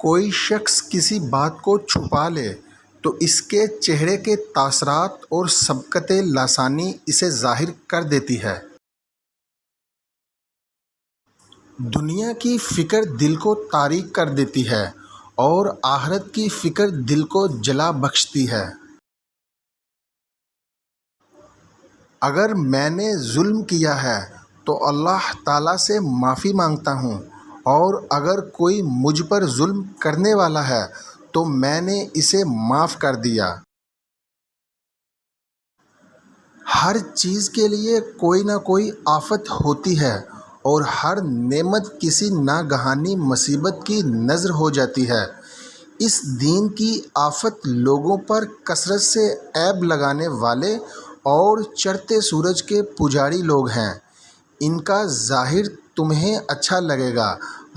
کوئی شخص کسی بات کو چھپا لے تو اس کے چہرے کے تاثرات اور سبقت لسانی اسے ظاہر کر دیتی ہے۔ دنیا کی فکر دل کو تاریک کر دیتی ہے اور آخرت کی فکر دل کو جلا بخشتی ہے۔ اگر میں نے ظلم کیا ہے تو اللہ تعالیٰ سے معافی مانگتا ہوں، اور اگر کوئی مجھ پر ظلم کرنے والا ہے تو میں نے اسے معاف کر دیا۔ ہر چیز کے لیے کوئی نہ کوئی آفت ہوتی ہے، اور ہر نعمت کسی ناگہانی مصیبت کی نذر ہو جاتی ہے۔ اس دین کی آفت لوگوں پر کثرت سے عیب لگانے والے اور چڑھتے سورج کے پجاری لوگ ہیں۔ ان کا ظاہر تمہیں اچھا لگے گا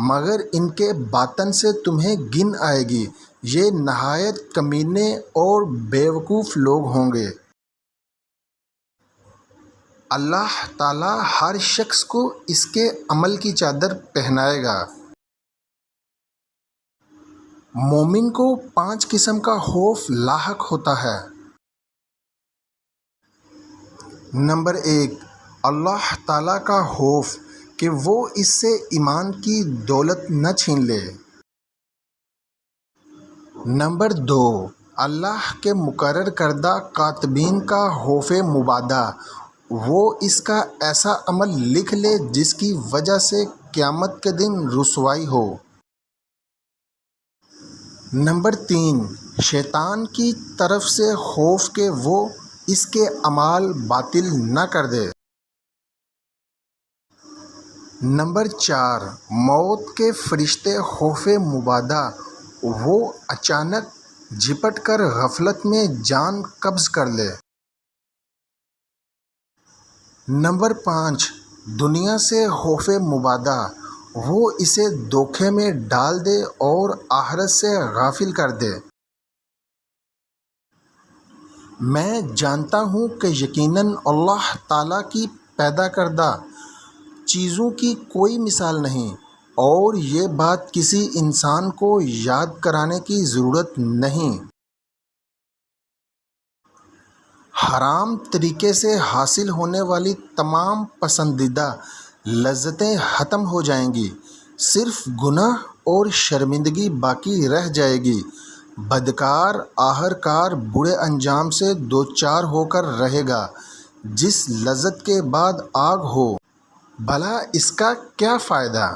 مگر ان کے باطن سے تمہیں گن آئے گی۔ یہ نہایت کمینے اور بیوقوف لوگ ہوں گے۔ اللہ تعالیٰ ہر شخص کو اس کے عمل کی چادر پہنائے گا۔ مومن کو 5 قسم کا خوف لاحق ہوتا ہے۔ نمبر 1، اللہ تعالیٰ کا خوف کہ وہ اس سے ایمان کی دولت نہ چھین لے۔ نمبر 2، اللہ کے مقرر کردہ کاتبین کا خوف مبادا، وہ اس کا ایسا عمل لکھ لے جس کی وجہ سے قیامت کے دن رسوائی ہو۔ نمبر 3، شیطان کی طرف سے خوف کہ وہ اس کے اعمال باطل نہ کر دے۔ نمبر 4، موت کے فرشتے خوف مبادا، وہ اچانک جھپٹ کر غفلت میں جان قبض کر لے۔ نمبر 5، دنیا سے خوف مبادا، وہ اسے دھوکے میں ڈال دے اور آخرت سے غافل کر دے۔ میں جانتا ہوں کہ یقیناً اللہ تعالیٰ کی پیدا کردہ چیزوں کی کوئی مثال نہیں، اور یہ بات کسی انسان کو یاد کرانے کی ضرورت نہیں۔ حرام طریقے سے حاصل ہونے والی تمام پسندیدہ لذتیں ختم ہو جائیں گی، صرف گناہ اور شرمندگی باقی رہ جائے گی۔ بدکار آخر کار برے انجام سے دوچار ہو کر رہے گا، جس لذت کے بعد آگ ہو، بھلا اس کا کیا فائدہ؟